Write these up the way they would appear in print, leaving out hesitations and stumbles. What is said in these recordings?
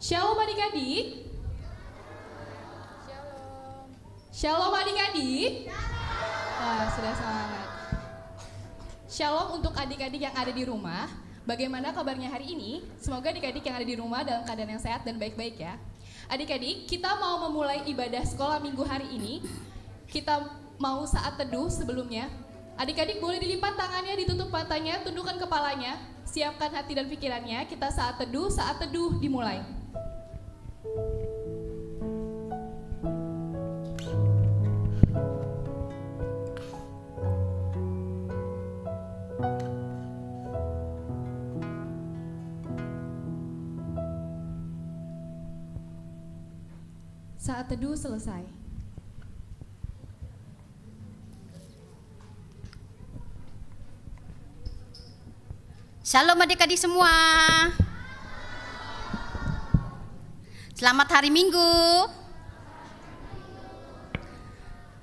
Shalom adik-adik. Shalom adik-adik. Wah, sudah semangat. Shalom untuk adik-adik yang ada di rumah. Bagaimana kabarnya hari ini? Semoga adik-adik yang ada di rumah dalam keadaan yang sehat dan baik-baik ya. Adik-adik, kita mau memulai ibadah sekolah minggu hari ini. Kita mau saat teduh sebelumnya. Adik-adik boleh dilipat tangannya, ditutup matanya, tundukkan kepalanya. Siapkan hati dan pikirannya, kita saat teduh dimulai. Saat teduh selesai. Shalom adik-adik semua. Selamat hari Minggu.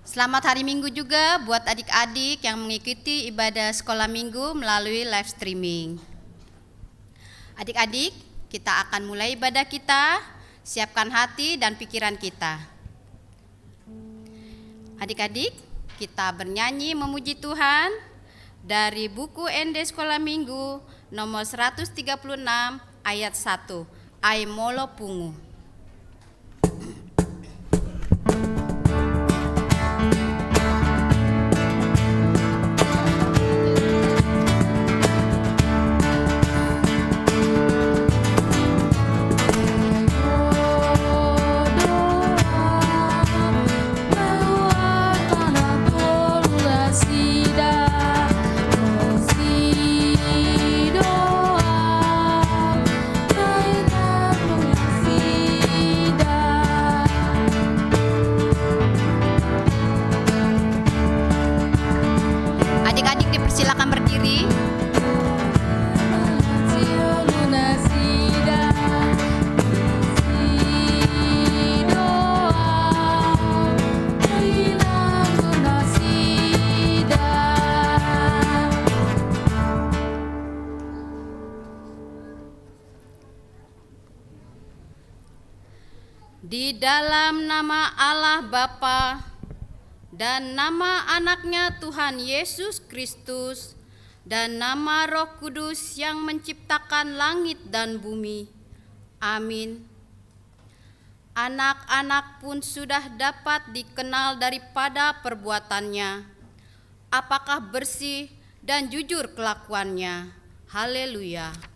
Selamat hari Minggu juga buat adik-adik yang mengikuti ibadah sekolah minggu melalui live streaming. Adik-adik, kita akan mulai ibadah kita. Siapkan hati dan pikiran kita. Adik-adik, kita bernyanyi memuji Tuhan dari buku ND Sekolah Minggu nomor 136 ayat 1. Ai molo pungu. Di dalam nama Allah Bapa dan nama anaknya Tuhan Yesus Kristus dan nama Roh Kudus yang menciptakan langit dan bumi. Amin. Anak-anak pun sudah dapat dikenal daripada perbuatannya, apakah bersih dan jujur kelakuannya. Haleluya.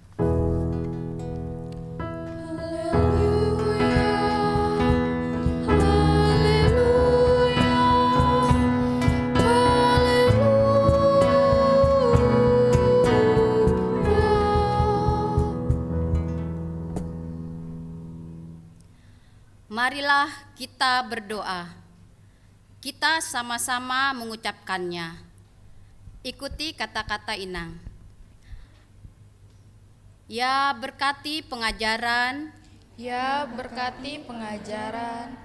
Marilah kita berdoa. Kita sama-sama mengucapkannya. Ikuti kata-kata Inang. Ya berkati pengajaran. Ya berkati pengajaran.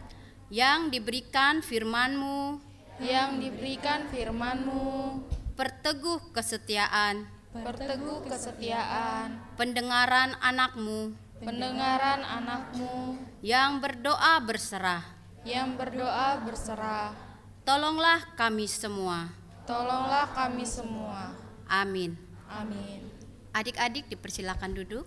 Yang diberikan firman-Mu. Yang diberikan firman-Mu. Perteguh kesetiaan. Perteguh kesetiaan. Pendengaran anak-Mu. Pendengaran anak-Mu. Yang berdoa berserah. Yang berdoa berserah. Tolonglah kami semua. Tolonglah kami semua. Amin. Amin. Adik-adik dipersilakan duduk.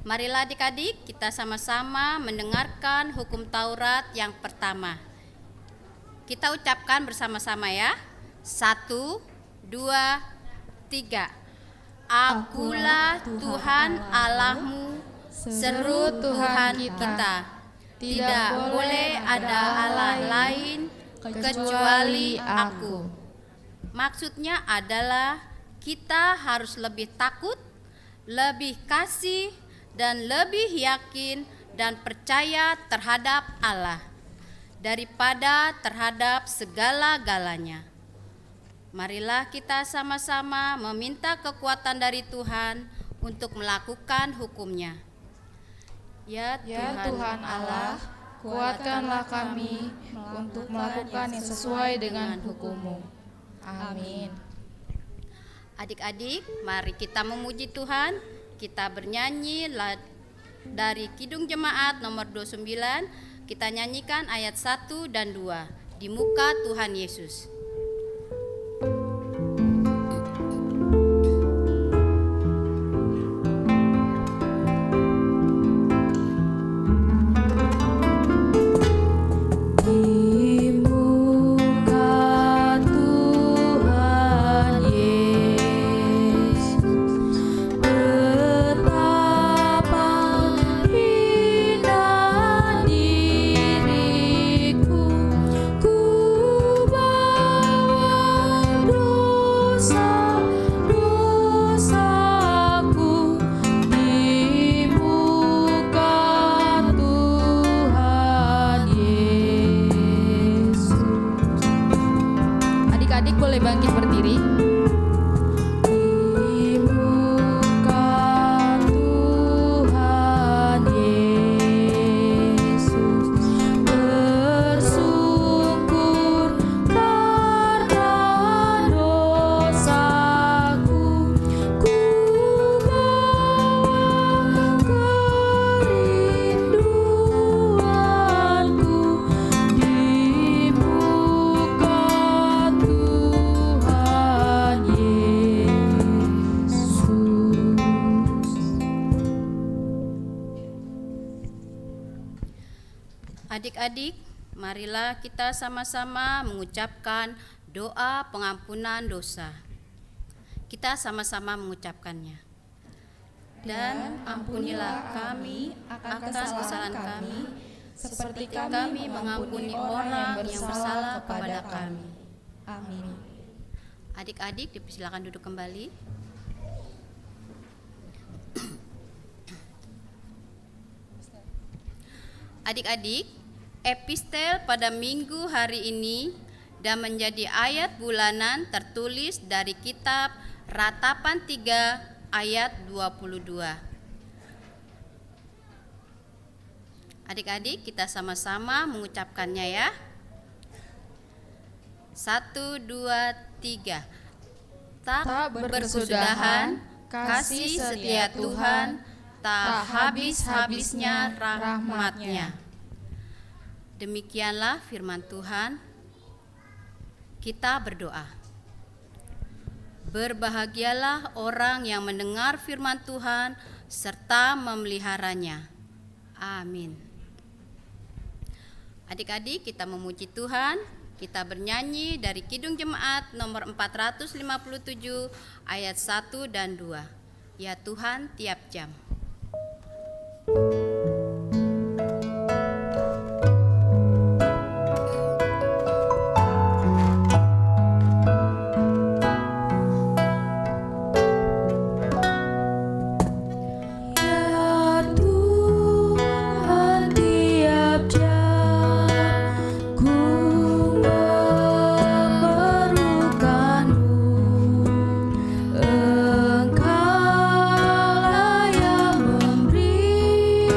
Marilah adik-adik kita sama-sama mendengarkan hukum Taurat yang pertama. Kita ucapkan bersama-sama ya. 1, 2, 3. Akulah Tuhan Allahmu, seru Tuhan kita. Tidak boleh ada Allah lain kecuali Aku. Maksudnya adalah kita harus lebih takut, lebih kasih, dan lebih yakin dan percaya terhadap Allah daripada terhadap segala-galanya. Marilah kita sama-sama meminta kekuatan dari Tuhan untuk melakukan hukum-Nya. Ya Tuhan Allah, kuatkanlah kami untuk melakukan yang sesuai dengan hukum-Mu. Amin. Adik-adik, mari kita memuji Tuhan. Kita bernyanyi dari Kidung Jemaat nomor 29. Kita nyanyikan ayat 1 dan 2. Di muka Tuhan Yesus. Adik-adik boleh bangkit berdiri. Di muka Tuhan Yesus bersungkur karena dosaku, ku bawa kerinduanku di muka Tuhan Yesus. Adik-adik, marilah kita sama-sama mengucapkan doa pengampunan dosa. Kita sama-sama mengucapkannya. Dan ampunilah kami akan kesalahan kami, seperti kami mengampuni orang yang bersalah kepada kami. Amin. Adik-adik, dipersilakan duduk kembali. Adik-adik, epistel pada minggu hari ini dan menjadi ayat bulanan tertulis dari kitab Ratapan 3 ayat 22. Adik-adik, kita sama-sama mengucapkannya ya. 1, 2, 3. Tak berkesudahan kasih setia Tuhan, tak habis-habisnya rahmat-Nya. Demikianlah firman Tuhan. Kita berdoa. Berbahagialah orang yang mendengar firman Tuhan serta memeliharanya. Amin. Adik-adik, kita memuji Tuhan. Kita bernyanyi dari Kidung Jemaat nomor 457 ayat 1 dan 2. Ya Tuhan, tiap jam. Ya Tuhan, tiap jam ku memerlukan-Mu. Engkaulah yang memberi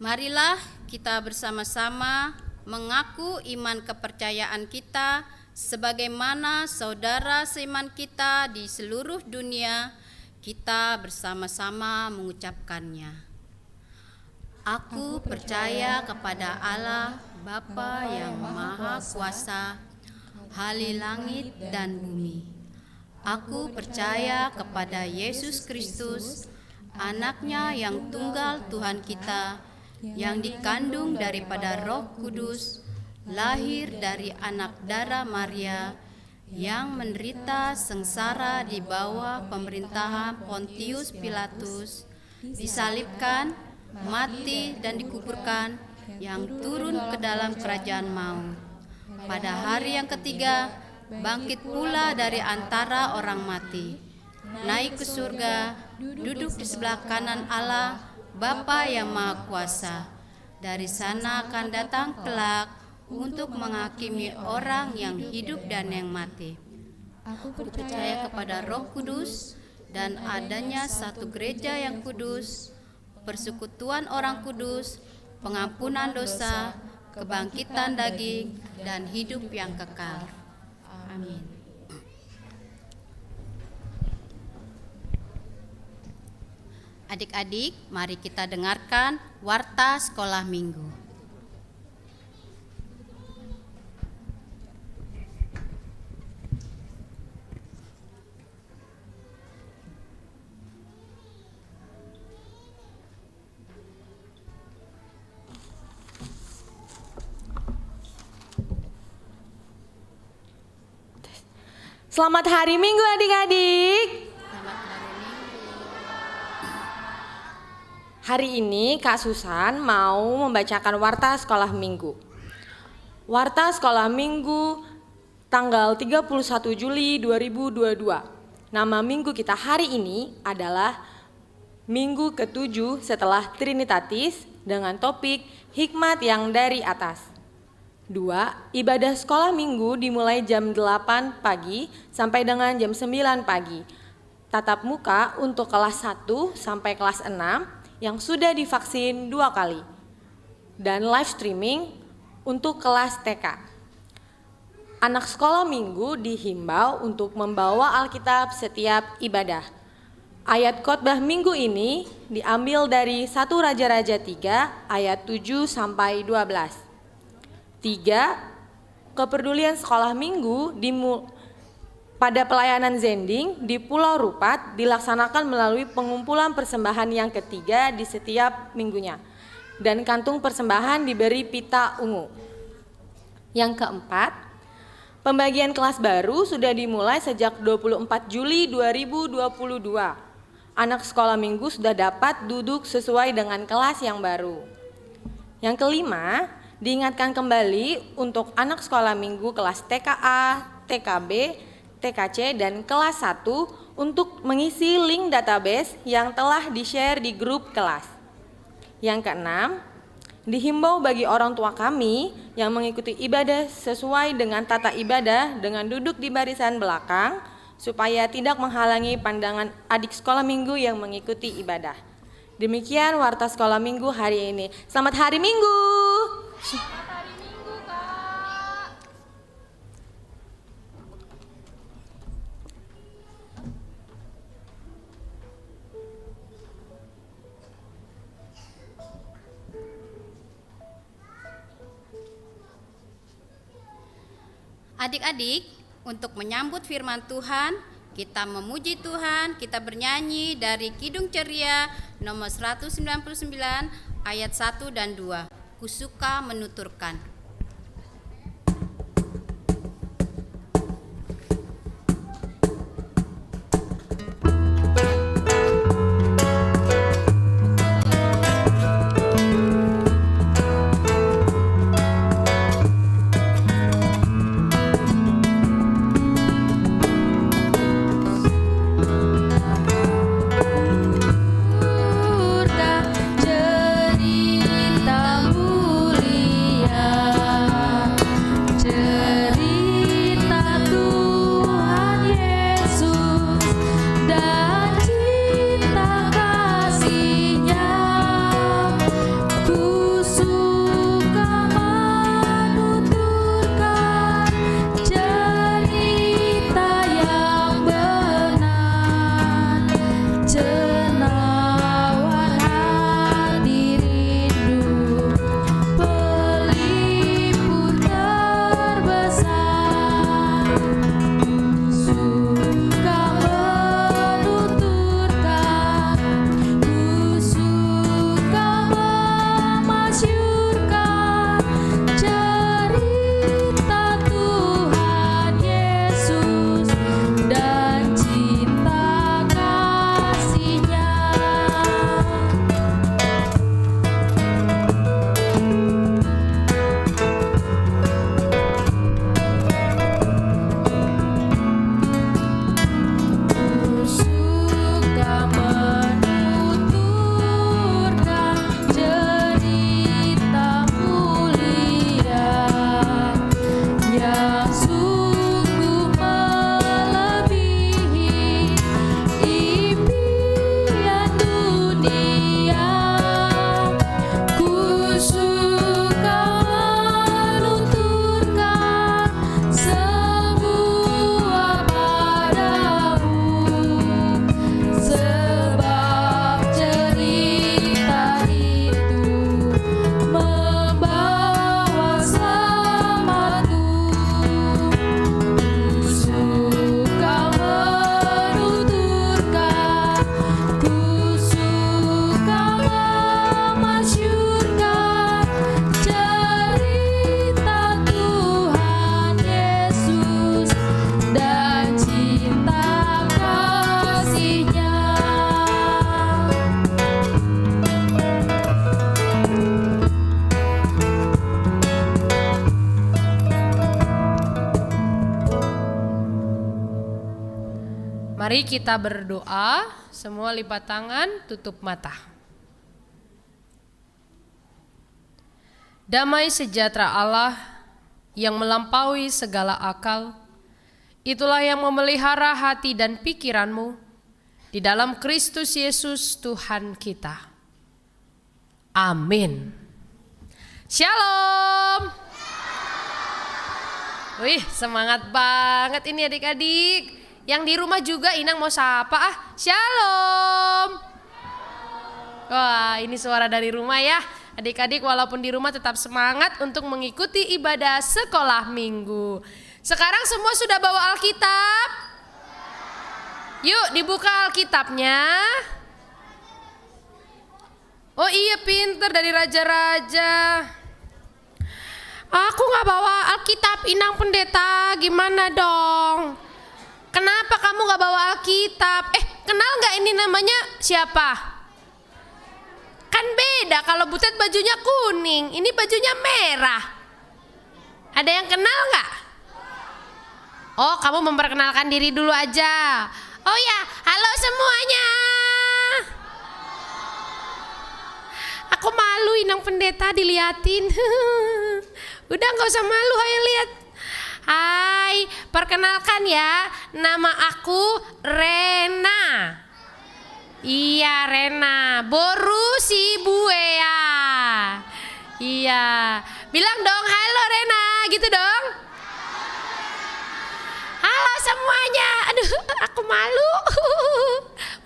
Marilah kita bersama-sama mengaku iman kepercayaan kita sebagaimana saudara seiman kita di seluruh dunia. Kita bersama-sama mengucapkannya. Aku percaya kepada Allah Bapa yang Maha Kuasa, Hali langit dan bumi. Aku percaya kepada Yesus Kristus, Anak-Nya yang tunggal Tuhan kita, yang dikandung daripada Roh Kudus, lahir dari anak darah Maria, yang menderita sengsara di bawah pemerintahan Pontius Pilatus, disalibkan, mati dan dikuburkan, yang turun ke dalam kerajaan maut. Pada hari yang ketiga, bangkit pula dari antara orang mati, naik ke surga, duduk di sebelah kanan Allah, Bapa yang Maha Kuasa. Dari sana akan datang kelak untuk menghakimi orang yang hidup dan yang mati. Aku percaya kepada Roh Kudus dan adanya satu gereja yang kudus, persekutuan orang kudus, pengampunan dosa, kebangkitan daging, dan hidup yang kekal. Amin. Adik-adik, mari kita dengarkan warta sekolah minggu. Selamat hari Minggu adik-adik. Selamat hari Minggu. Hari ini Kak Susan mau membacakan warta sekolah minggu. Warta sekolah minggu tanggal 31 Juli 2022. Nama minggu kita hari ini adalah Minggu ke-7 setelah Trinitatis dengan topik Hikmat yang dari atas. 2. Ibadah sekolah minggu dimulai jam 8 pagi sampai dengan jam 9 pagi. Tatap muka untuk kelas 1 sampai kelas 6 yang sudah divaksin 2 kali. Dan live streaming untuk kelas TK. Anak sekolah minggu dihimbau untuk membawa Alkitab setiap ibadah. Ayat khotbah minggu ini diambil dari 1 Raja-Raja 3 ayat 7 sampai 12. 3. Kepedulian sekolah minggu pada pelayanan Zending di Pulau Rupat dilaksanakan melalui pengumpulan persembahan yang ketiga di setiap minggunya. Dan kantung persembahan diberi pita ungu. Yang keempat, pembagian kelas baru sudah dimulai sejak 24 Juli 2022. Anak sekolah minggu sudah dapat duduk sesuai dengan kelas yang baru. Yang kelima, diingatkan kembali untuk anak sekolah minggu kelas TKA, TKB, TKC, dan kelas 1 untuk mengisi link database yang telah di-share di grup kelas. Yang keenam, dihimbau bagi orang tua kami yang mengikuti ibadah sesuai dengan tata ibadah dengan duduk di barisan belakang supaya tidak menghalangi pandangan adik sekolah minggu yang mengikuti ibadah. Demikian warta sekolah minggu hari ini. Selamat hari Minggu. Selamat hari Minggu, Kak. Adik-adik, untuk menyambut firman Tuhan, kita memuji Tuhan, kita bernyanyi dari Kidung Ceria nomor 199 ayat 1 dan 2. Kusuka menuturkan. Surga cerita mulia Mari kita berdoa, semua lipat tangan, tutup mata. Damai sejahtera Allah yang melampaui segala akal, itulah yang memelihara hati dan pikiranmu di dalam Kristus Yesus Tuhan kita. Amin. Shalom. Wih, semangat banget ini adik-adik. Yang di rumah juga Inang mau sapa Shalom. Wah, ini suara dari rumah ya. Adik-adik walaupun di rumah tetap semangat untuk mengikuti ibadah sekolah minggu. Sekarang semua sudah bawa Alkitab? Yuk dibuka Alkitabnya. Oh iya, pinter dari raja-raja. Aku gak bawa Alkitab, Inang Pendeta, gimana dong? Kenapa kamu gak bawa Alkitab? Kenal gak ini namanya siapa? Kan beda, kalau Butet bajunya kuning, ini bajunya merah. Ada yang kenal gak? Oh, kamu memperkenalkan diri dulu aja. Oh ya, halo semuanya. Aku malu Inang Pendeta diliatin. Udah gak usah malu, ayo lihat. Hai, perkenalkan ya, nama aku Rena. Iya, Rena, boru si Buea. Iya, bilang dong halo Rena, gitu dong. Halo semuanya, aduh aku malu.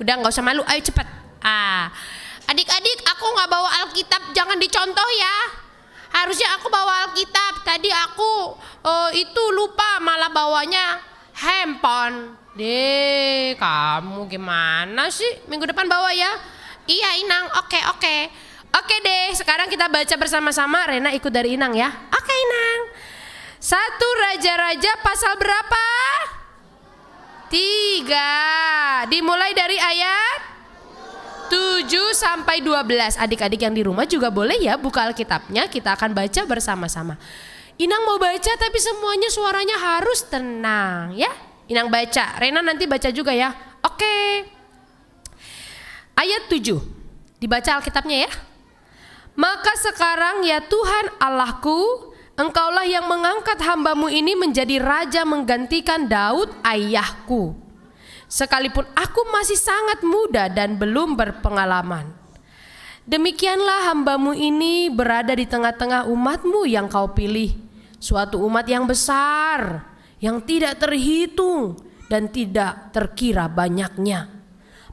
Udah gak usah malu, ayo cepet. Adik-adik, aku gak bawa Alkitab, jangan dicontoh ya. Harusnya aku bawa Alkitab, tadi aku itu lupa malah bawanya handphone. Deh, kamu gimana sih? Minggu depan bawa ya? Iya Inang, oke. Oke deh, sekarang kita baca bersama-sama. Rena ikut dari Inang ya. Oke Inang. 1 Raja-Raja pasal berapa? 3. Dimulai dari ayat 7 sampai 12. Adik-adik yang di rumah juga boleh ya buka Alkitabnya, kita akan baca bersama-sama. Inang mau baca tapi semuanya suaranya harus tenang ya. Inang baca, Rena nanti baca juga ya. Oke. Ayat 7. Dibaca Alkitabnya ya. Maka sekarang ya Tuhan Allahku, Engkaulah yang mengangkat hamba-Mu ini menjadi raja menggantikan Daud ayahku. Sekalipun aku masih sangat muda dan belum berpengalaman. Demikianlah hamba-Mu ini berada di tengah-tengah umat-Mu yang Kau pilih. Suatu umat yang besar, yang tidak terhitung dan tidak terkira banyaknya.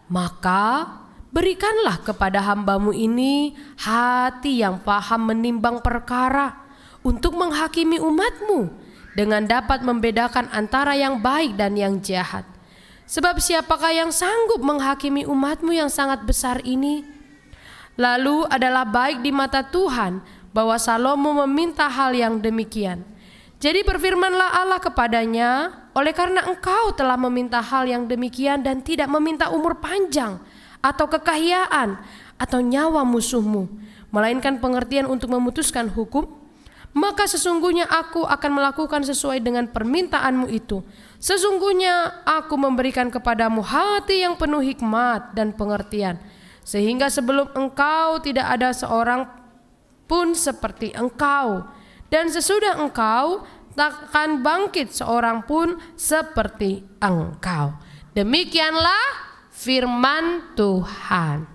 Maka berikanlah kepada hamba-Mu ini hati yang paham menimbang perkara untuk menghakimi umat-Mu dengan dapat membedakan antara yang baik dan yang jahat. Sebab siapakah yang sanggup menghakimi umat-Mu yang sangat besar ini? Lalu adalah baik di mata Tuhan bahwa Salomo meminta hal yang demikian. Jadi berfirmanlah Allah kepadanya, oleh karena engkau telah meminta hal yang demikian dan tidak meminta umur panjang atau kekayaan atau nyawa musuhmu, melainkan pengertian untuk memutuskan hukum, maka sesungguhnya aku akan melakukan sesuai dengan permintaanmu itu. Sesungguhnya aku memberikan kepadamu hati yang penuh hikmat dan pengertian, sehingga sebelum engkau tidak ada seorang pun seperti engkau, dan sesudah engkau takkan bangkit seorang pun seperti engkau. Demikianlah firman Tuhan.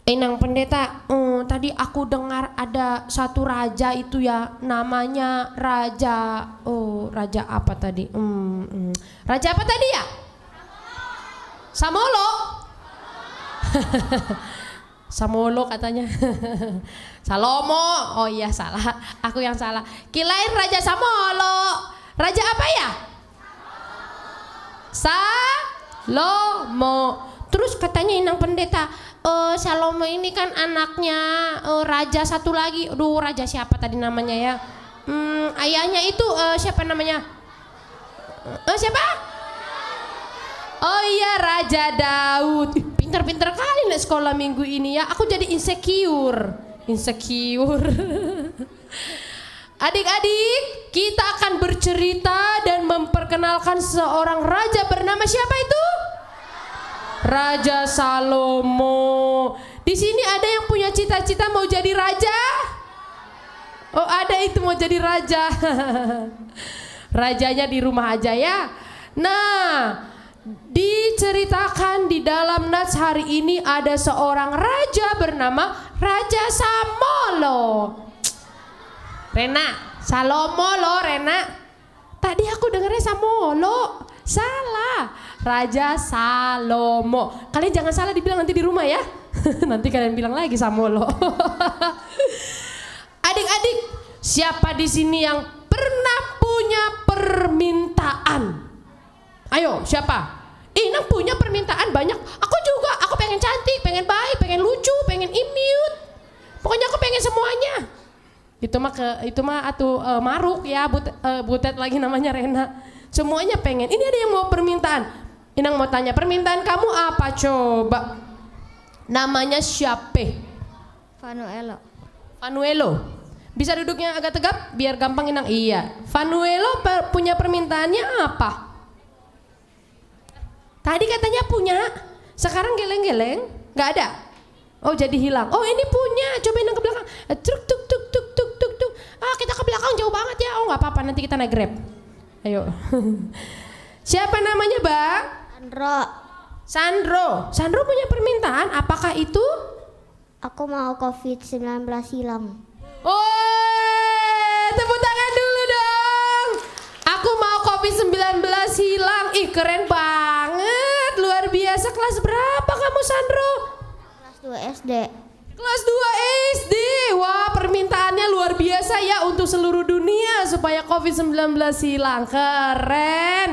Inang Pendeta, tadi aku dengar ada satu raja itu ya, namanya raja, raja apa tadi? Raja apa tadi ya? Samolo. Samolo katanya. Salomo. Oh iya salah, aku yang salah. Kirain Raja Samolo. Raja apa ya? Salomo. Terus katanya Inang Pendeta, Salomo ini kan anaknya raja satu lagi. Aduh, raja siapa tadi namanya ya? Ayahnya itu siapa namanya? Siapa? Oh iya, Raja Daud. Pinter-pinter kali nih sekolah minggu ini ya. Aku jadi insecure. Adik-adik, kita akan bercerita dan memperkenalkan seorang raja bernama siapa itu? Raja Salomo. Di sini ada yang punya cita-cita mau jadi raja? Oh, ada itu mau jadi raja. Rajanya di rumah aja ya. Nah, diceritakan di dalam nats hari ini ada seorang raja bernama Raja Samolo. Rena, Salomo loh Rena. Tadi aku dengarnya Samolo. Salah, Raja Salomo. Kalian jangan salah dibilang nanti di rumah ya. Nanti kalian bilang lagi Samolo. Adik-adik, siapa di sini yang pernah punya permintaan? Ayo, siapa? Inang punya permintaan banyak. Aku juga, aku pengen cantik, pengen baik, pengen lucu, pengen imut. Pokoknya aku pengen semuanya. Itu mah Maruk ya, Butet lagi namanya Rena. Semuanya pengen. Ini ada yang mau permintaan. Inang mau tanya, permintaan kamu apa coba? Namanya siapa? Vanuelo. Bisa duduknya agak tegap biar gampang Inang. Iya. Vanuelo punya permintaannya apa? Tadi katanya punya. Sekarang geleng-geleng, nggak ada. Oh, jadi hilang. Oh, ini punya. Coba Inang ke belakang. Truk tuk tuk tuk tuk tuk tuk. Ah, kita ke belakang jauh banget ya. Oh, nggak apa-apa, nanti kita naik Grab. Ayo. Siapa namanya, Bang? Sandro punya permintaan, apakah itu? Aku mau COVID-19 hilang. Oh, tepuk tangan dulu dong. Aku mau COVID-19 hilang. Ih, keren banget. Luar biasa. Kelas berapa kamu, Sandro? Kelas 2 SD. Kelas 2 SD. Wah, permintaannya luar biasa ya untuk seluruh dunia supaya COVID-19 hilang. Keren.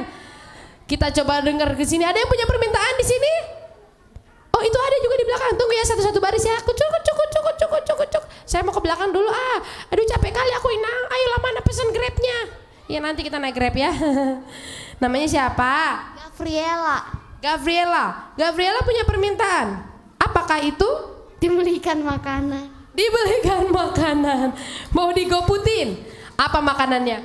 Kita coba dengar ke sini. Ada yang punya permintaan di sini? Oh, itu ada juga di belakang. Tunggu ya, satu-satu baris ya. Aku cukup. Saya mau ke belakang dulu. Aduh capek kali aku Inang. Ayolah, mana pesan Grabnya? Ya nanti kita naik Grab ya. Namanya siapa? Gavriela punya permintaan. Apakah itu? Dibelikan makanan. Dibelikan makanan. Mau digoputin. Apa makanannya?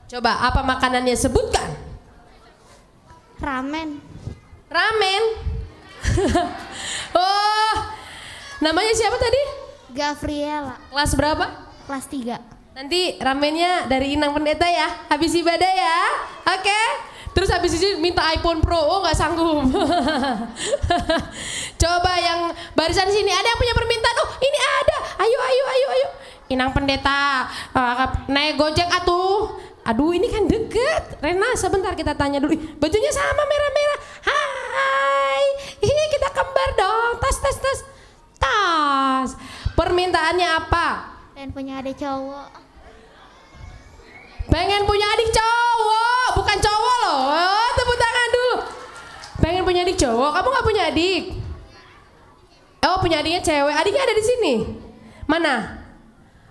Coba apa makanannya, sebutkan. Ramen. Oh, namanya siapa tadi? Gavriela. Kelas berapa? Kelas 3. Nanti ramennya dari Inang Pendeta ya, habis ibadah ya. Oke. Terus habis itu minta iPhone Pro. Oh, nggak sanggup. Coba yang barisan sini ada yang punya permintaan. Oh, ini ada. Ayo. Inang Pendeta, naik Gojek atuh. Aduh, ini kan deket. Rena, sebentar kita tanya dulu. Ih, bajunya sama merah-merah. Hai. Kita kembar dong. Tas. Permintaannya apa? Dan punya adik cowok. Pengen punya adik cowok, bukan cowok loh. Oh, tepuk tangan dulu. Pengen punya adik cowok. Kamu nggak punya adik? Oh, punya adiknya cewek. Adiknya ada di sini. Mana?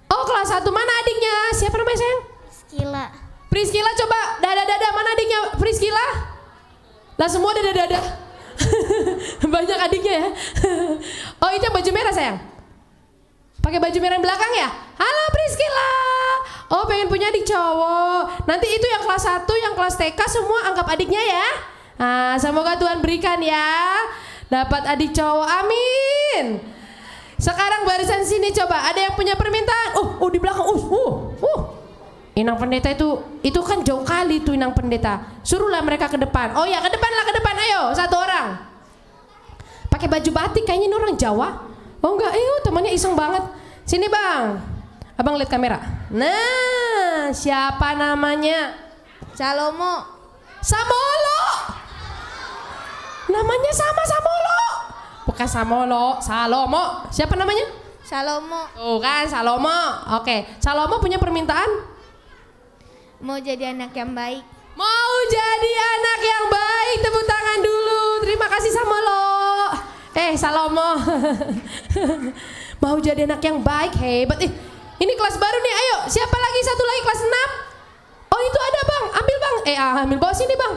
Oh, kelas 1. Mana adiknya? Siapa namanya, sayang? Priscila, coba dada. Mana adiknya Priscila? Lah semua dada. Banyak adiknya ya. Oh, itu yang baju merah, sayang. Pakai baju merah yang belakang ya? Halo Priscila. Oh, pengen punya adik cowok. Nanti itu yang kelas 1, yang kelas TK semua anggap adiknya ya. Nah, semoga Tuhan berikan ya. Dapat adik cowok, amin. Sekarang barisan sini coba, ada yang punya permintaan? Oh di belakang. Inang Pendeta itu kan jauh kali tuh Inang Pendeta. Suruhlah mereka ke depan. Oh ya, ke depan. Ayo, satu orang. Pakai baju batik, kayaknya ini orang Jawa. Oh enggak, temannya iseng banget. Sini Bang. Abang lihat kamera. Nah, siapa namanya? Samolo. Namanya sama Samolo. Bukan Samolo, Salomo. Siapa namanya? Salomo. Tuh kan, Salomo. Oke, Salomo punya permintaan? Mau jadi anak yang baik. Mau jadi anak yang baik. Tepuk tangan dulu. Terima kasih Salomo. Mau jadi anak yang baik, hebat. Ini kelas baru nih, ayo. Siapa lagi? Satu lagi kelas 6. Oh, itu ada Bang, ambil Bang. Ambil bawa sini Bang.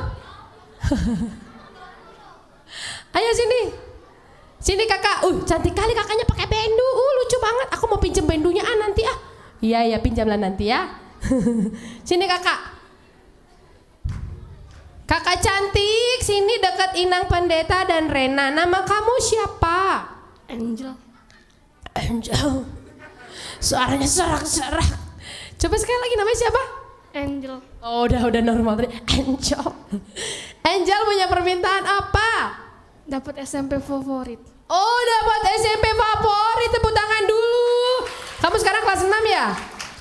Ayo sini. Sini kakak. Cantik kali kakaknya pakai bendu. Lucu banget. Aku mau pinjam bendunya nanti ah. Iya, pinjamlah nanti ya. Sini kakak. Kakak cantik, sini dekat Inang Pendeta dan Rena. Nama kamu siapa? Angel. Angel. Suaranya serak-serak. Coba sekali lagi, namanya siapa? Angel. Oh, udah normal tadi. Angel. Angel punya permintaan apa? Dapat SMP favorit. Oh, dapat SMP favorit. Tepuk tangan dulu. Kamu sekarang kelas 6 ya?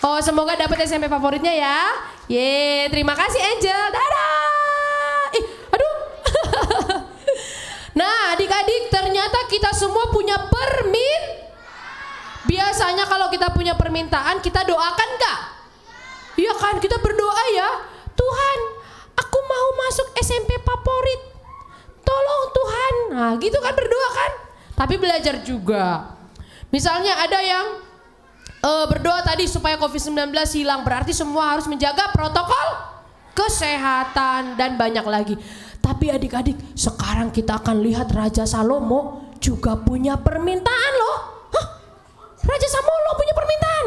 Oh, semoga dapat SMP favoritnya ya. Terima kasih Angel. Dadah. Aduh. Nah, adik-adik, ternyata kita semua punya Biasanya kalau kita punya permintaan, kita doakan gak? Iya kan, kita berdoa ya. Tuhan, aku mau masuk SMP favorit. Tolong Tuhan. Nah, gitu kan berdoa kan? Tapi belajar juga. Misalnya ada yang berdoa tadi supaya COVID-19 hilang. Berarti semua harus menjaga protokol kesehatan dan banyak lagi. Tapi adik-adik, sekarang kita akan lihat Raja Salomo juga punya permintaan loh. Hah? Raja Salomo punya permintaan.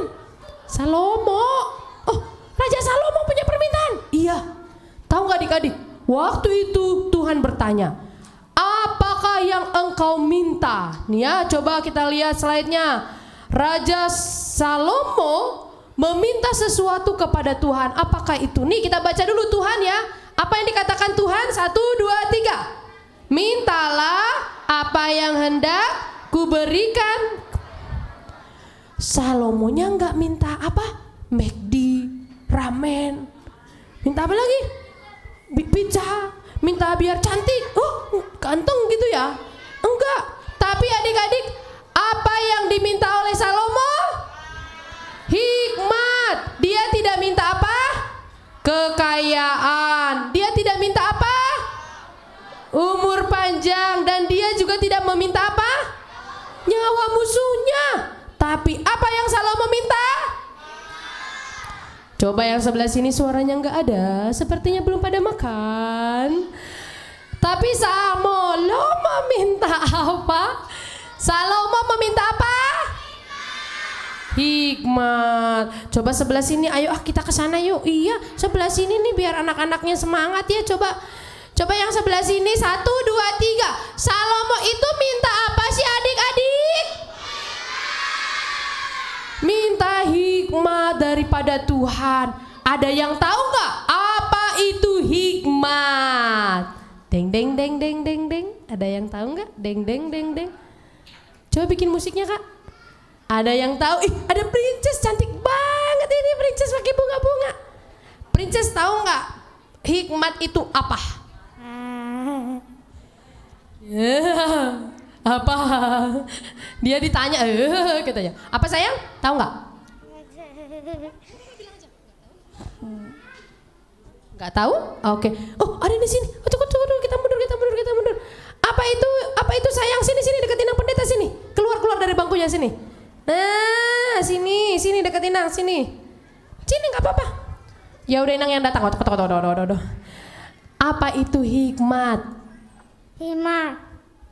Salomo. Oh, Raja Salomo punya permintaan. Iya. Tahu gak adik-adik? Waktu itu Tuhan bertanya, apakah yang engkau minta? Nih ya, coba kita lihat slide-nya. Raja Salomo meminta sesuatu kepada Tuhan. Apakah itu? Nih kita baca dulu Tuhan ya. Apa yang dikatakan Tuhan? 1, 2, 3. Mintalah apa yang hendak kuberikan. Salomonya nggak minta apa? McD, ramen. Minta apa lagi? Pizza. Minta biar cantik. Oh, ganteng gitu ya? Enggak. Tapi adik-adik, apa yang diminta oleh Salomo? Hikmat. Dia tidak minta apa? Kekayaan. Dia tidak minta apa? Umur panjang. Dan dia juga tidak meminta apa? Nyawa musuhnya. Tapi apa yang Salomo minta? Coba yang sebelah sini suaranya nggak ada. Sepertinya belum pada makan. Tapi Salomo meminta apa? Salomo meminta apa? Hikmat. Coba sebelah sini, ayo kita ke sana yuk. Iya, sebelah sini nih biar anak-anaknya semangat ya. Coba yang sebelah sini. 1, 2, 3. Salomo itu minta apa sih adik-adik? Minta hikmat daripada Tuhan. Ada yang tahu nggak apa itu hikmat? Deng deng deng deng deng deng. Ada yang tahu nggak? Deng deng deng deng. Coba bikin musiknya kak. Ada yang tahu? Ada princess cantik banget ini, princess pakai bunga-bunga. Princess tahu nggak hikmat itu apa? Apa? Dia ditanya, katanya. Apa sayang? Tahu nggak? Nggak tahu? Oke. Oh, ada di sini. Tunggu, kita mundur. Apa itu sayang? Sini deketin Inang Pendeta sini. Keluar dari bangkunya sini. Nah, sini deketin Inang sini. Sini nggak apa-apa. Ya udah Inang yang datang. Apa itu hikmat?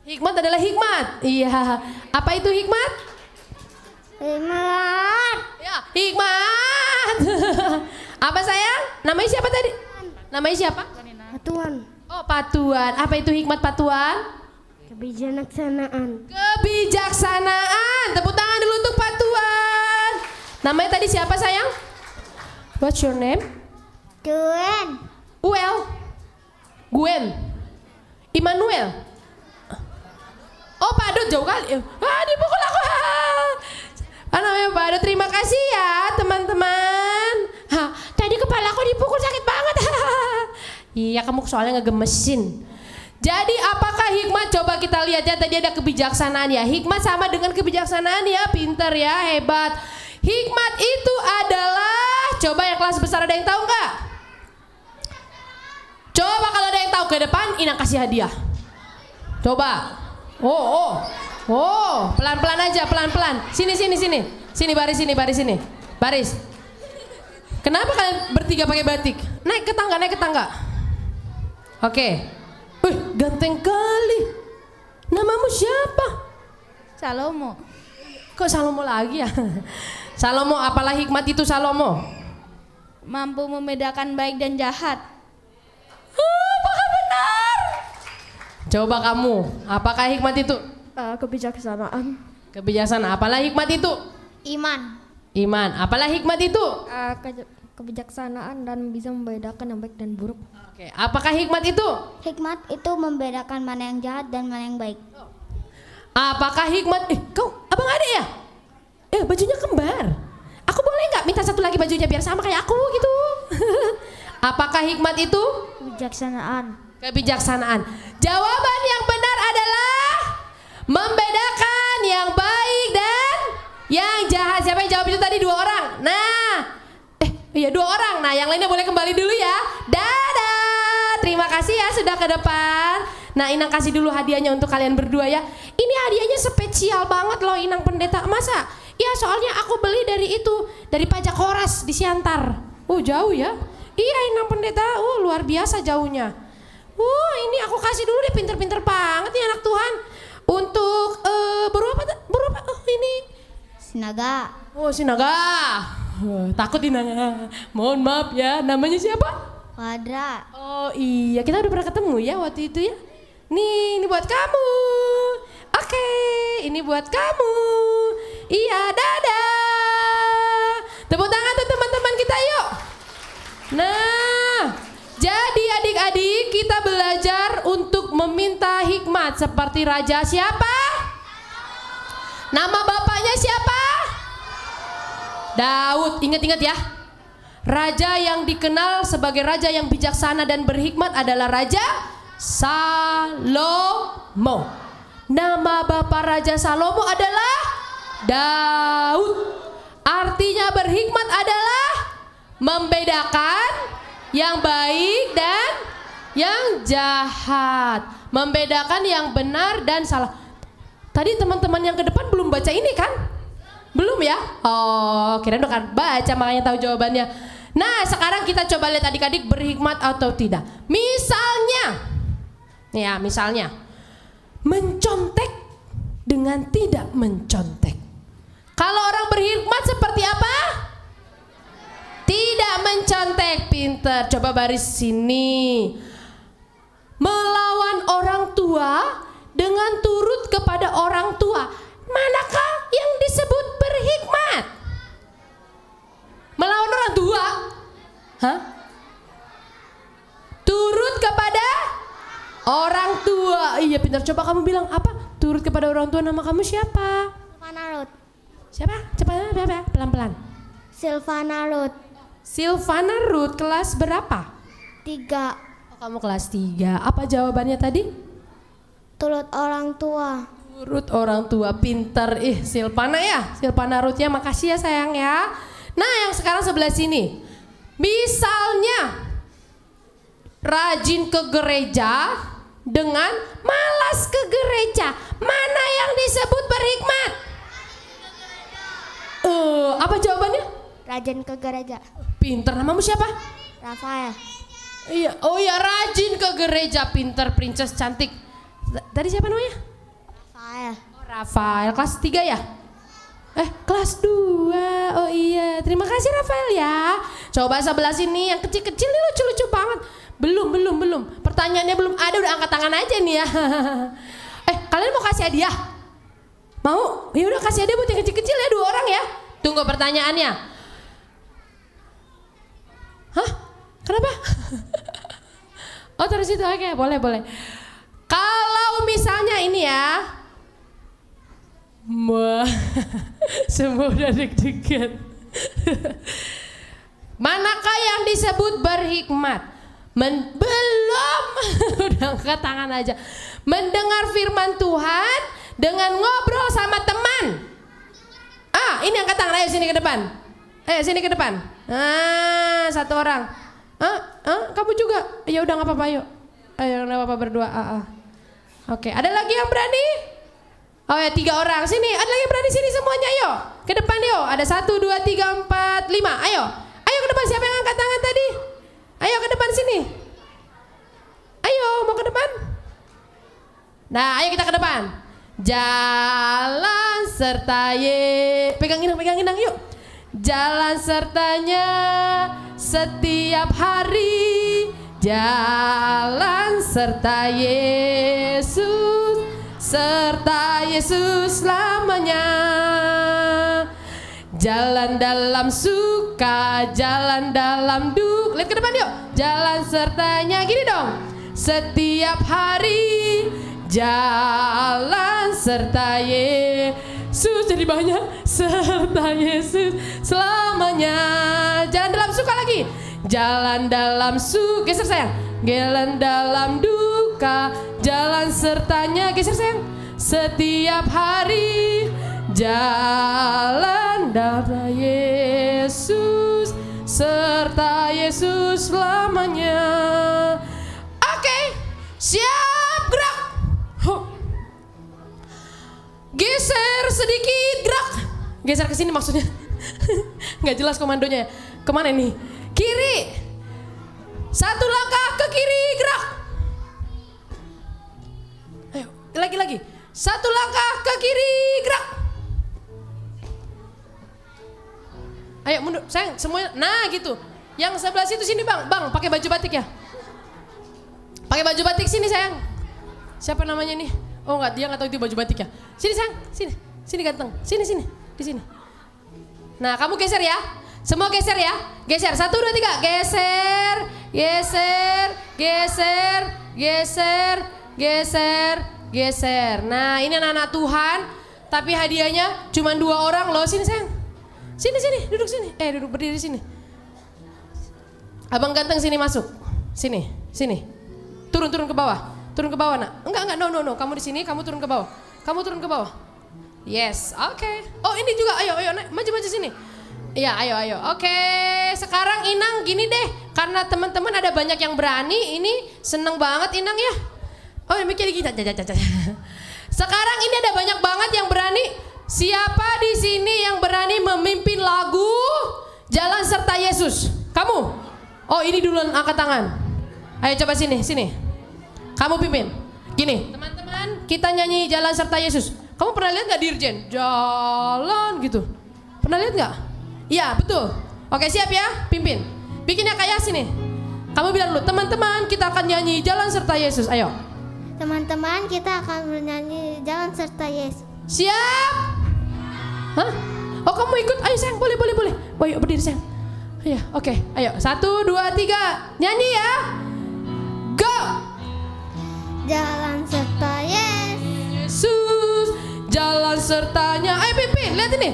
Hikmat adalah hikmat. Iya. Apa itu hikmat? Ya, hikmat. Apa sayang? Namanya siapa tadi? Namanya siapa? Patuan. Oh, Patuan. Apa itu hikmat Patuan? Kebijaksanaan. Kebijaksanaan. Tepuk tangan dulu untuk Patuan. Namanya tadi siapa sayang? What's your name? Gwen. Immanuel. Oh, Padut jauh kali. Dipukul aku. Namanya Padut. Terima kasih ya teman-teman. Tadi kepala aku dipukul sakit banget. Iya, kamu soalnya ngegemesin. Jadi apakah hikmat? Coba kita lihat ya, tadi ada kebijaksanaan ya. Hikmat sama dengan kebijaksanaan ya, pinter ya, hebat. Hikmat itu adalah, coba yang kelas besar ada yang tahu nggak? Coba kalau ada yang tahu ke depan, Inang kasih hadiah. Coba. Oh, pelan-pelan aja, pelan-pelan. Sini baris sini. Baris. Kenapa kalian bertiga pakai batik? Naik ke tangga. Oke. Ganteng kali. Namamu siapa? Salomo. Kok Salomo lagi ya? Salomo, apalah hikmat itu Salomo? Mampu membedakan baik dan jahat. Apakah benar? Coba kamu, apakah hikmat itu? Kebijaksanaan. Kebijaksanaan, apalah hikmat itu? Iman. Iman, apalah hikmat itu? Kebijaksanaan dan bisa membedakan yang baik dan buruk. Oke, apakah hikmat itu? Hikmat itu membedakan mana yang jahat dan mana yang baik. Apakah hikmat? Kau abang ada ya? Bajunya kembar. Aku boleh nggak minta satu lagi bajunya biar sama kayak aku gitu? Apakah hikmat itu? Kebijaksanaan. Kebijaksanaan. Jawaban yang benar adalah membedakan yang baik dan yang jahat. Siapa yang jawab itu tadi? 2 orang. Nah, iya 2 orang. Nah, yang lainnya boleh kembali dulu ya. Dadah. Terima kasih ya sudah ke depan. Nah, Inang kasih dulu hadiahnya untuk kalian berdua ya. Ini hadiahnya spesial banget loh Inang Pendeta. Masa? Ya soalnya aku beli dari pajak Horas di Siantar. Jauh ya. Iya Inang Pendeta. Luar biasa jauhnya. Ini aku kasih dulu deh, pinter-pinter banget nih anak Tuhan. Untuk berapa? Ini Sinaga. Sinaga. Takut Inang. Mohon maaf ya. Namanya siapa? Wadra. Iya, kita udah pernah ketemu ya waktu itu ya. Nih, ini buat kamu. Oke, ini buat kamu. Iya, dadah. Tepuk tangan tuh teman-teman kita yuk. Nah, jadi adik-adik kita belajar untuk meminta hikmat seperti raja siapa? Nama bapaknya siapa? Daud. Ingat-ingat ya. Raja yang dikenal sebagai raja yang bijaksana dan berhikmat adalah Raja Salomo. Nama bapak Raja Salomo adalah Daud. Artinya berhikmat adalah membedakan yang baik dan yang jahat, membedakan yang benar dan salah. Tadi teman-teman yang ke depan belum baca ini kan? Belum ya? Kirain udah kan baca makanya tahu jawabannya. Nah, sekarang kita coba lihat adik-adik berhikmat atau tidak. Misalnya mencontek dengan tidak mencontek. Kalau orang berhikmat seperti apa? Tidak mencontek. Pinter. Coba baris sini. Melawan orang tua dengan turut kepada orang tua. Manakah yang disebut berhikmat? Melawan orang tua? Turut kepada orang tua. Iya pintar. Coba kamu bilang apa? Turut kepada orang tua. Nama kamu siapa? Silvana Ruth. Siapa? Cepat pelan-pelan. Silvana Ruth. Silvana Ruth kelas berapa? 3. Kamu kelas 3. Apa jawabannya tadi? Turut orang tua. Turut orang tua. Pintar. Silvana ya. Silvana Ruth ya. Makasih ya sayang ya. Nah yang sekarang sebelah sini. Misalnya rajin ke gereja dengan malas ke gereja. Mana yang disebut berhikmat? Apa jawabannya? Rajin ke gereja. Pintar. Namamu siapa? Rafael. Iya. Rajin ke gereja. Pintar, princess cantik. Tadi siapa namanya? Rafael. Rafael. Kelas 3 ya? Kelas 2. Oh iya. Terima kasih Rafael ya. Coba sebelah sini yang kecil-kecil nih lucu-lucu banget. Belum. Pertanyaannya belum ada, udah angkat tangan aja nih ya. Kalian mau kasih hadiah? Mau? Ya udah kasih hadiah buat yang kecil-kecil ya, 2 orang ya. Tunggu pertanyaannya. Kenapa? Terus itu oke, boleh. Kalau misalnya ini ya. Semua udah deg-degan. Manakah yang disebut berhikmat? Belum. Udah angkat tangan aja. Mendengar firman Tuhan dengan ngobrol sama teman. Ini angkat tangan. Ayo sini ke depan. Satu orang. Kamu juga? Ya udah nggak apa-apa, yuk. Ayo nggak apa-apa berdua. Oke, ada lagi yang berani? 3 orang. Sini, ada lagi yang berani sini semuanya, yuk. Ke depan yuk. Ada 1, 2, 3, 4, 5. Ayo ke depan. Siapa yang angkat tangan tadi? Ayo ke depan sini. Ayo, mau ke depan? Nah, ayo kita ke depan. Jalan serta pegang inang yuk. Jalan sertanya setiap hari, jalan serta Yesus selamanya. Jalan dalam suka, jalan dalam duka. Lihat ke depan yuk. Jalan sertanya gini dong. Setiap hari, jalan serta Yesus. Jadi banyak. Serta Yesus selamanya. Jalan dalam suka lagi. Jalan dalam suka. Geser sayang. Jalan dalam duka, jalan sertanya. Geser sayang. Setiap hari, jalan dalam Yesus serta Yesus selamanya. Oke, siap, gerak. Geser sedikit, gerak. Geser ke sini maksudnya. Nggak jelas komandonya. Kemana nih? Kiri. Satu langkah ke kiri, gerak. Ayo, lagi. Satu langkah ke kiri, gerak. Ayo mundur, sayang, semuanya. Nah gitu. Yang sebelah situ sini bang, pakai baju batik ya. Pakai baju batik sini sayang. Siapa namanya nih? Oh enggak, dia nggak tahu itu baju batik ya. Sini sayang, sini ganteng, sini, di sini. Nah kamu geser ya, semua geser ya, geser 1, 2, 3, geser. Nah ini anak-anak Tuhan, tapi hadiahnya cuma 2 orang loh. Sini sayang, sini, duduk sini. Duduk berdiri sini. Abang ganteng sini masuk, sini. Turun ke bawah. Nak. Enggak, no. Kamu di sini, kamu turun ke bawah. Yes, oke. Oh ini juga, ayo, maju sini. Iya, ayo. Oke, sekarang Inang gini deh, karena teman-teman ada banyak yang berani, ini seneng banget Inang ya. Oh mikir gini, sekarang ini ada banyak banget yang berani. Siapa di sini yang berani memimpin lagu Jalan Serta Yesus? Kamu? Oh ini duluan angkat tangan. Ayo coba sini. Kamu pimpin. Gini, teman-teman, kita nyanyi Jalan Serta Yesus. Kamu pernah lihat nggak Dirjen? Jalan gitu. Pernah lihat nggak? Iya, betul. Oke, siap ya? Pimpin. Bikinnya kayak sini. Kamu bilang dulu, teman-teman, kita akan nyanyi Jalan Serta Yesus. Ayo. Teman-teman, kita akan bernyanyi Jalan Serta Yesus. Siap? Hah? Oh, kamu ikut? Ayo sayang, boleh. Ayo berdiri sayang. Iya, oke. Ayo, 1, 2, 3. Nyanyi ya. Go. Jalan serta Yesus, jalan sertanya. Ayo pimpin, lihat ini.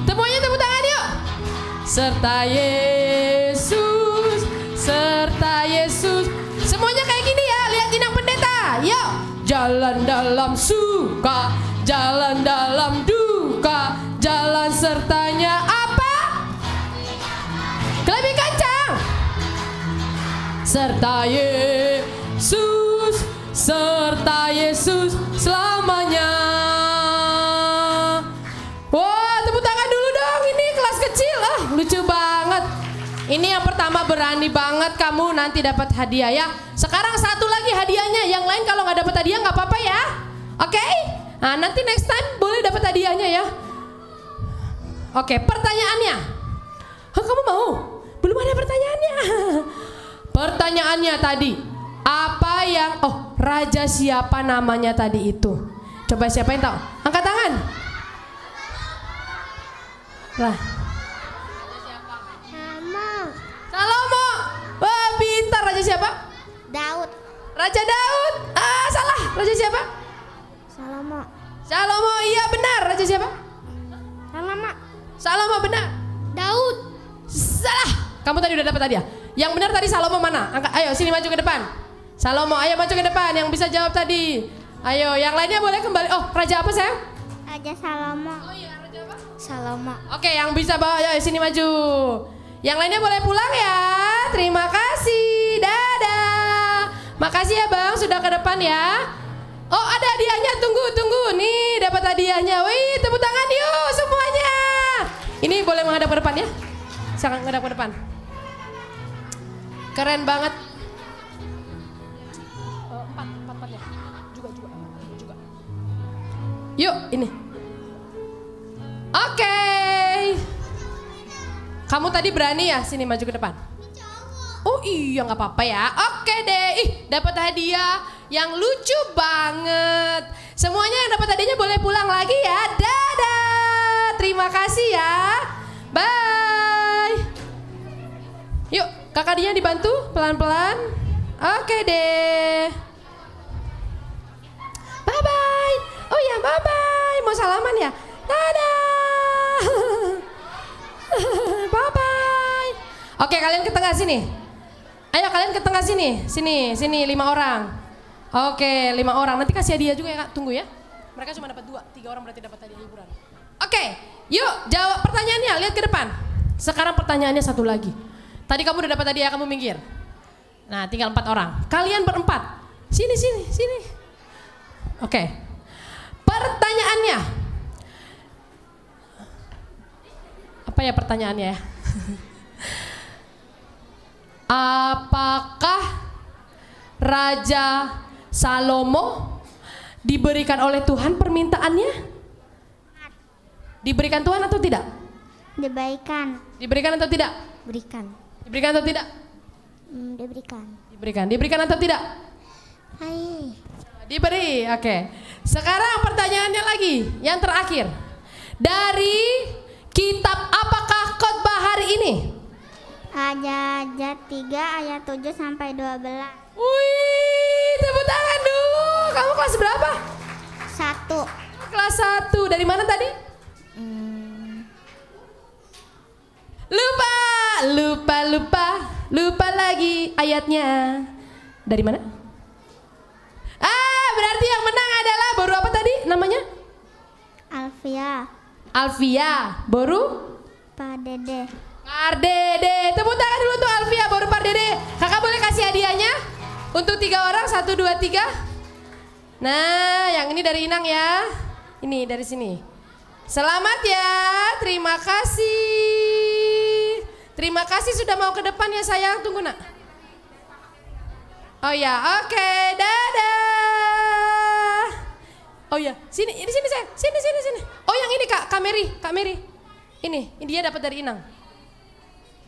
Semuanya tepuk tangan yuk. Serta Yesus. Semuanya kayak gini ya, lihat Inang Pendeta. Yuk. Jalan dalam suka, jalan dalam duka, jalan sertanya apa? Lebih kencang. Serta Yesus selamanya. Wah, tepuk tangan dulu dong. Ini kelas kecil. Lucu banget. Ini yang pertama berani banget, kamu nanti dapat hadiah ya. Sekarang satu lagi hadiahnya. Yang lain kalau nggak dapat hadiah nggak apa-apa ya. Oke? Nah, nanti next time boleh dapat hadiahnya ya. Oke, pertanyaannya. Kamu mau? Belum ada pertanyaannya. Pertanyaannya tadi, apa yang raja siapa namanya tadi itu? Coba siapa yang tahu? Angkat tangan. Lah. Salomo. Wah, pintar. Raja siapa? Daud. Raja Daud. Salah. Raja siapa? Salomo. Iya benar. Raja siapa? Salomo benar. Daud. Salah. Kamu tadi udah dapat hadiah. Yang benar tadi Salomo mana? Ayo sini maju ke depan. Salomo, ayo maju ke depan yang bisa jawab tadi. Ayo, yang lainnya boleh kembali. Oh, raja apa sayang? Raja Salomo. Oh iya, raja apa? Salomo. Oke, yang bisa bawa ayo sini maju. Yang lainnya boleh pulang ya. Terima kasih. Dadah. Makasih ya Bang sudah ke depan ya. Oh, ada hadiahnya. Tunggu. Nih, dapat hadiahnya. Wih, tepuk tangan yuk semuanya. Ini boleh menghadap ke depan ya. Silakan menghadap ke depan. Keren banget. Empat ya. Juga. Yuk, ini. Oke. Kamu tadi berani ya? Sini maju ke depan. Oh iya, nggak apa-apa ya. Oke deh. Ih, dapat hadiah yang lucu banget. Semuanya yang dapat hadiahnya boleh pulang lagi ya. Dadah. Terima kasih ya. Bye. Yuk, kakak dia dibantu pelan-pelan. Oke deh. Bye-bye. Oh ya, bye-bye. Mau salaman ya? Dadah. Bye-bye. Oke, kalian ke tengah sini. Ayo kalian ke tengah sini. Sini 5 orang. Oke, 5 orang. Nanti kasih hadiah juga ya Kak. Tunggu ya. Mereka cuma dapat 2, 3 orang berarti dapat hadiah hiburan. Oke, yuk jawab pertanyaannya. Lihat ke depan. Sekarang pertanyaannya satu lagi. Tadi kamu udah dapat hadiah, kamu minggir. Nah, tinggal 4 orang. Kalian berempat. Sini. Oke. Pertanyaannya. Apa ya pertanyaannya ya? Apakah Raja Salomo diberikan oleh Tuhan permintaannya? Diberikan Tuhan atau tidak? Diberikan. Diberikan atau tidak? Berikan. Diberikan atau tidak? Diberikan. Diberikan. Diberikan atau tidak? Hai. Diberi. Oke. Sekarang pertanyaannya lagi, yang terakhir. Dari kitab apakah khotbah hari ini? Raja 3 ayat 7 sampai 12. Wih, tepuk tangan dulu. Kamu kelas berapa? 1. Kelas 1. Dari mana tadi? Lupa lagi ayatnya. Dari mana? Berarti yang menang adalah baru apa tadi namanya? Alfia. Baru? Pak Dede. Pak Dede. Tepuk tangan dulu untuk Alfia, baru Pak Dede. Kakak boleh kasih hadiahnya? Untuk 3 orang, 1, 2, 3. Nah, yang ini dari Inang ya. Ini dari sini. Selamat ya, terima kasih. Terima kasih sudah mau ke depan ya sayang, tunggu nak. Oh ya, oke, dadah. Oh ya, sini sayang, sini. Oh yang ini Kak Mary. Ini dia dapat dari Inang.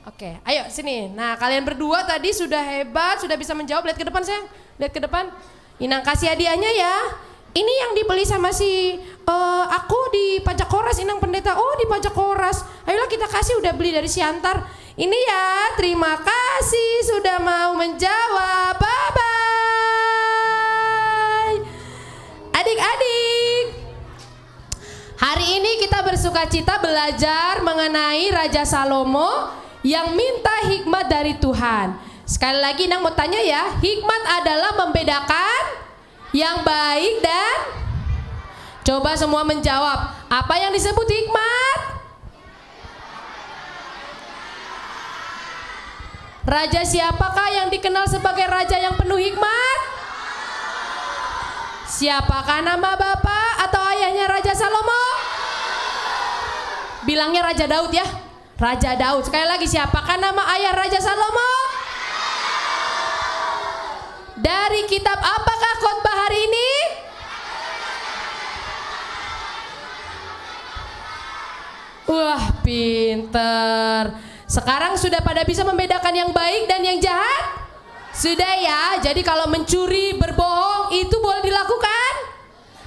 Oke, ayo sini. Nah kalian berdua tadi sudah hebat, sudah bisa menjawab. Lihat ke depan sayang, lihat ke depan. Inang kasih hadiahnya ya. Ini yang dibeli sama si aku di Pajak Koras, Inang Pendeta. Oh di Pajak Koras. Ayolah kita kasih, udah beli dari Siantar. Ini ya, terima kasih sudah mau menjawab. Bye-bye. Adik-adik, hari ini kita bersukacita belajar mengenai Raja Salomo yang minta hikmat dari Tuhan. Sekali lagi Inang mau tanya ya, hikmat adalah membedakan yang baik dan coba semua menjawab. Apa yang disebut hikmat? Raja siapakah yang dikenal sebagai raja yang penuh hikmat? Siapakah nama bapak atau ayahnya Raja Salomo? Bilangnya Raja Daud ya. Raja Daud. Sekali lagi, siapakah nama ayah Raja Salomo? Dari kitab apakah khotbah hari ini? Wah, pinter. Sekarang sudah pada bisa membedakan yang baik dan yang jahat? Sudah ya. Jadi kalau mencuri, berbohong itu boleh dilakukan?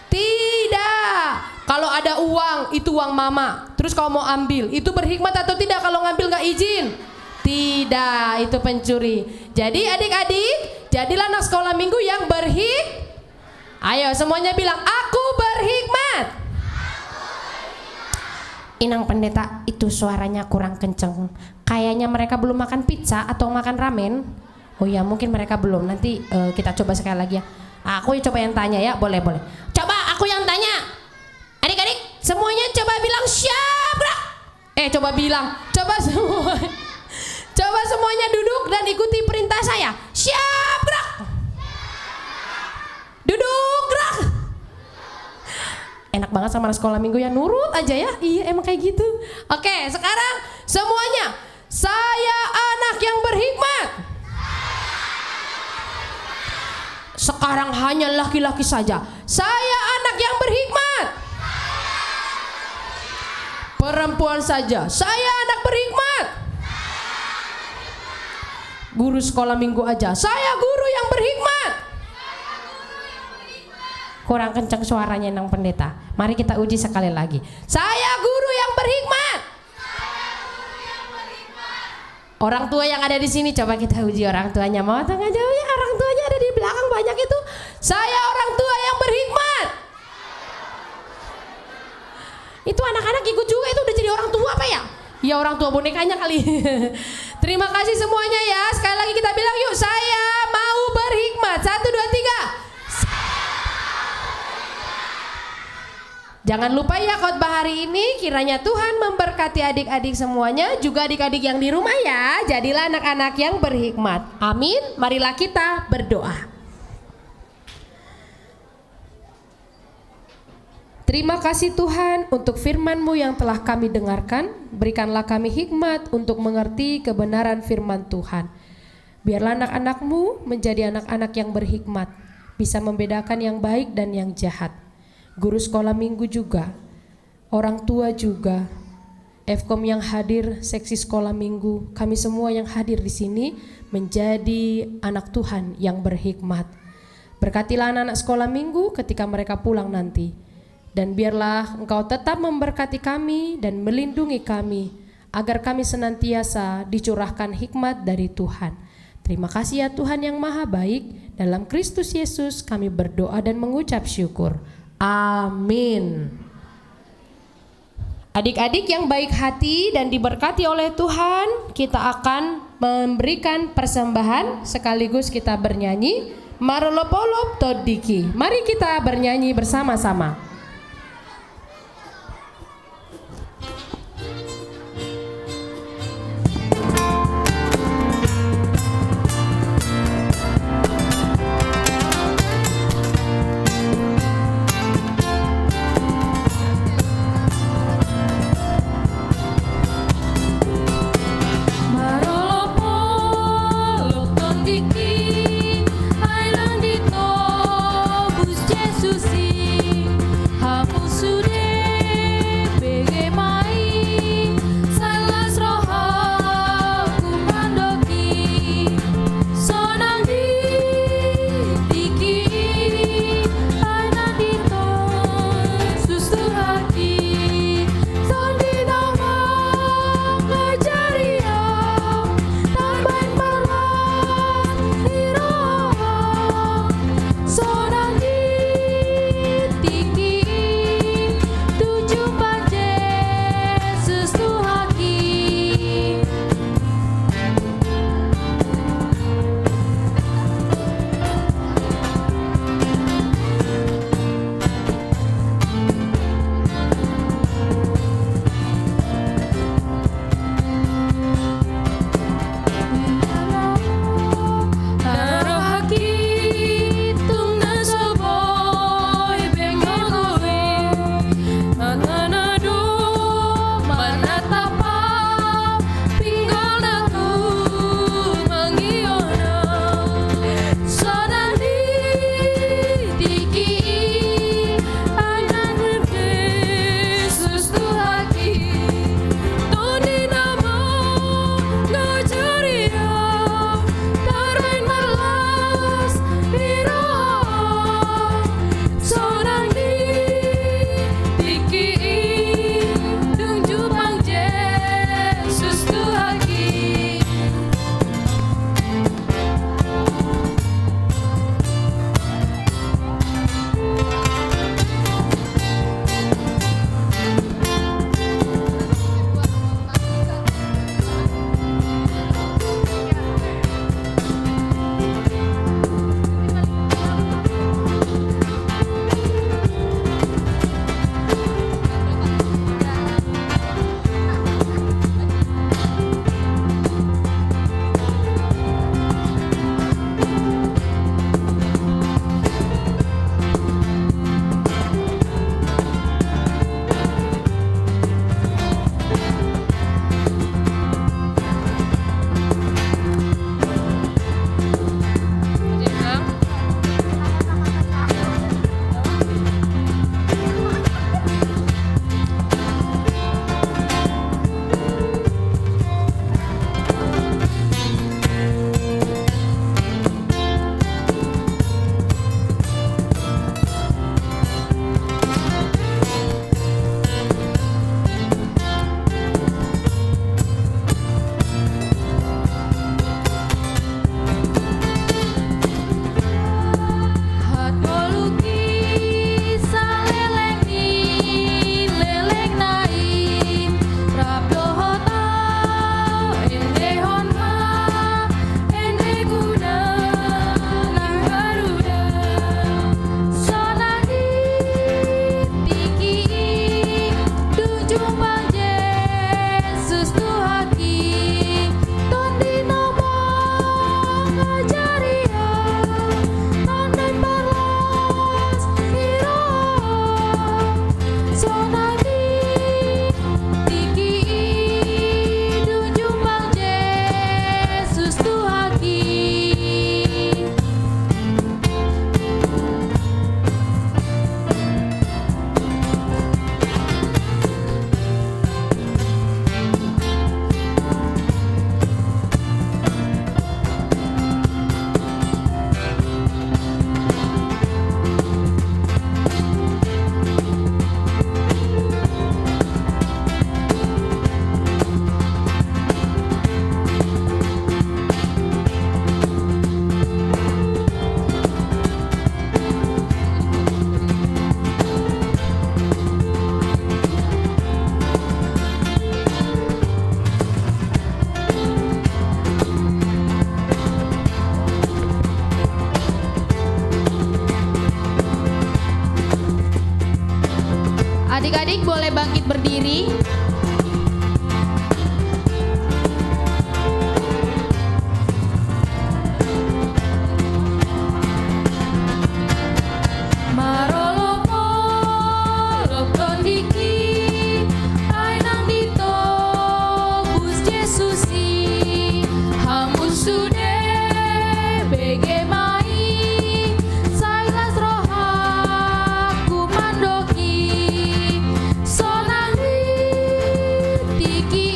Tidak. Kalau ada uang, itu uang mama. Terus kalau mau ambil, itu berhikmat atau tidak kalau ngambil nggak izin? Tidak, itu pencuri. Jadi adik-adik, jadilah anak sekolah minggu yang Ayo semuanya bilang, aku berhikmat. Inang Pendeta, itu suaranya kurang kenceng. Kayaknya mereka belum makan pizza atau makan ramen. Oh ya, mungkin mereka belum. Nanti kita coba sekali lagi ya. Aku coba yang tanya ya, boleh. Coba aku yang tanya. Adik-adik, semuanya coba bilang syabrak. Coba semua. Coba semuanya duduk dan ikuti perintah saya. Syabrak. Duduk, gerak. Enak banget sama anak sekolah minggu ya, nurut aja ya. Iya, emang kayak gitu. Oke, sekarang semuanya, saya anak yang berhikmat. Sekarang hanya laki-laki saja. Saya anak yang berhikmat. pengakuan saja. Saya anak berhikmat. Guru sekolah minggu aja. Saya guru yang berhikmat. Kurang kencang suaranya nang pendeta. Mari kita uji sekali lagi. Saya guru yang berhikmat. Orang tua yang ada di sini, coba kita uji orang tuanya. Mau atau nggak jauh ya? Orang tuanya ada di belakang banyak itu. Saya orang tua yang berhikmat. Itu anak-anak ikut juga, itu udah jadi orang tua apa ya? Ya orang tua bonekanya kali. Terima kasih semuanya ya. Sekali lagi kita bilang yuk, saya mau berhikmat. 1, 2, 3. Jangan lupa ya khotbah hari ini, kiranya Tuhan memberkati adik-adik semuanya, juga adik-adik yang di rumah ya. Jadilah anak-anak yang berhikmat. Amin. Marilah kita berdoa. Terima kasih Tuhan untuk firman-Mu yang telah kami dengarkan. Berikanlah kami hikmat untuk mengerti kebenaran firman Tuhan. Biarlah anak-anak-Mu menjadi anak-anak yang berhikmat, bisa membedakan yang baik dan yang jahat. Guru sekolah minggu juga, orang tua juga, Fkom yang hadir, seksi sekolah minggu, kami semua yang hadir di sini menjadi anak Tuhan yang berhikmat. Berkatilah anak-anak sekolah minggu ketika mereka pulang nanti. Dan biarlah Engkau tetap memberkati kami dan melindungi kami, agar kami senantiasa dicurahkan hikmat dari Tuhan. Terima kasih ya Tuhan yang maha baik. Dalam Kristus Yesus kami berdoa dan mengucap syukur. Amin. Adik-adik yang baik hati dan diberkati oleh Tuhan, kita akan memberikan persembahan sekaligus kita bernyanyi Marolopolop Todiki. Mari kita bernyanyi bersama-sama. Susi Sonagi tiki dunjumbang Yesus Tuhaki. Adik-adik boleh bangkit berdiri. Maroloko lokondiki ainang dito Gus Yesusi hamun sude bege mai sailas roha kumandoki sonangi tiki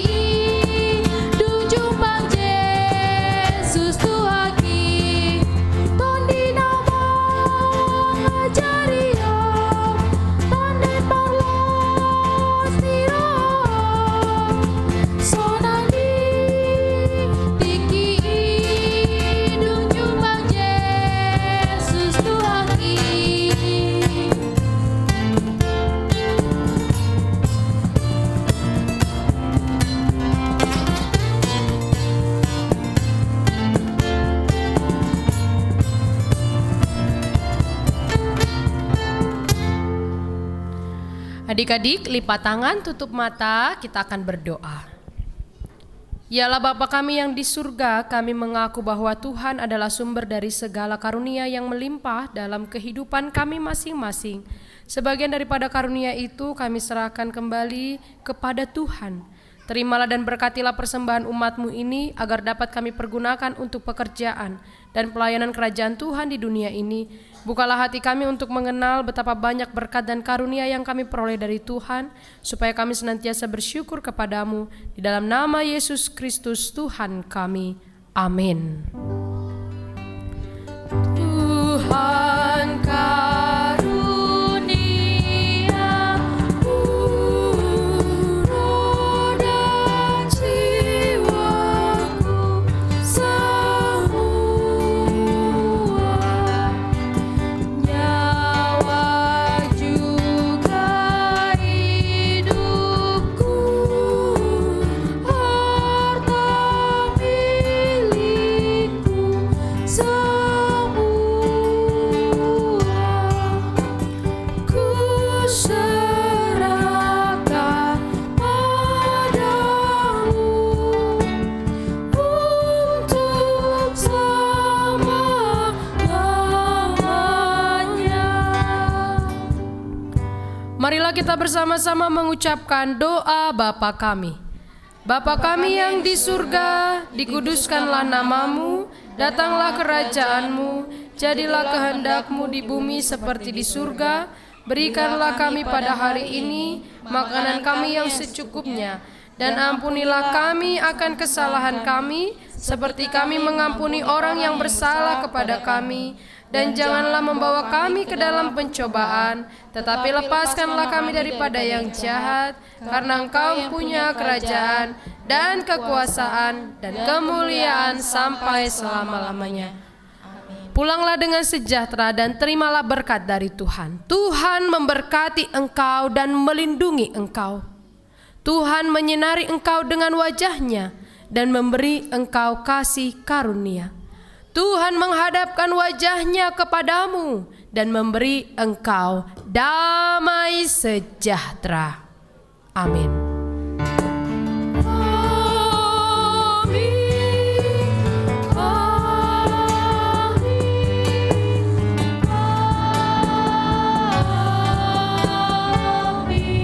dunjumbang Yesus Tuhaki tondi nama ngajario tande parlos tiro sonangi tiki dunjumbang Yesus Tuhaki. Adik-adik, lipat tangan, tutup mata, kita akan berdoa. Yalah Bapa kami yang di surga, kami mengaku bahwa Tuhan adalah sumber dari segala karunia yang melimpah dalam kehidupan kami masing-masing. Sebagian daripada karunia itu kami serahkan kembali kepada Tuhan. Terimalah dan berkatilah persembahan umat-Mu ini agar dapat kami pergunakan untuk pekerjaan dan pelayanan kerajaan Tuhan di dunia ini. Bukalah hati kami untuk mengenal betapa banyak berkat dan karunia yang kami peroleh dari Tuhan, supaya kami senantiasa bersyukur kepadamu. Di dalam nama Yesus Kristus Tuhan kami. Amin. Tuhan karunia roh dan jiwaku semua, nyawa juga hidupku, harta milikku semua, ku serahkan padamu untuk selama-lamanya. Marilah kita bersama-sama mengucapkan doa Bapa kami. Bapa kami yang di surga, dikuduskanlah namamu, datanglah kerajaanmu, jadilah kehendakmu di bumi seperti di surga. Berikanlah kami pada hari ini makanan kami yang secukupnya, dan ampunilah kami akan kesalahan kami, seperti kami mengampuni orang yang bersalah kepada kami. Dan janganlah membawa kami ke dalam pencobaan, tetapi lepaskanlah kami daripada yang jahat, karena Engkau punya kerajaan dan kekuasaan dan kemuliaan sampai selama-lamanya. Pulanglah dengan sejahtera dan terimalah berkat dari Tuhan. Tuhan memberkati engkau dan melindungi engkau. Tuhan menyinari engkau dengan wajah-Nya dan memberi engkau kasih karunia. Tuhan menghadapkan wajah-Nya kepadamu dan memberi engkau damai sejahtera. Amin. Amin.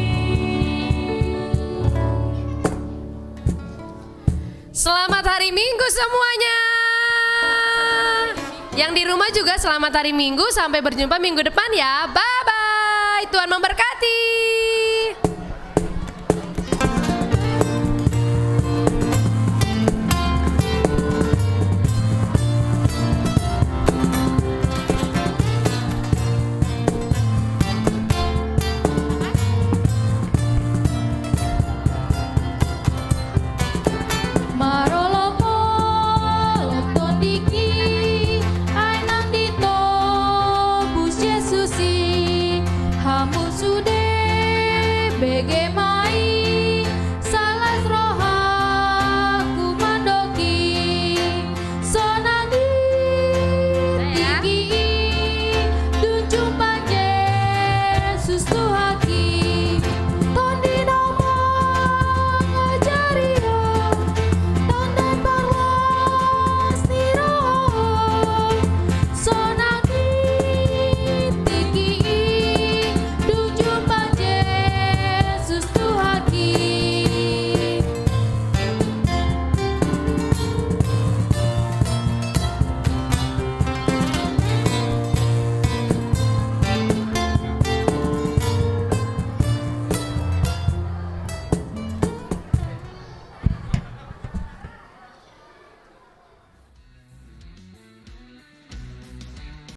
semuanya. Yang di rumah juga selamat hari Minggu. Sampai berjumpa minggu depan ya. Bye-bye. Tuhan memberkati. Marolomo loton diki ainang dito bus Yesusi hamu sude bagaimana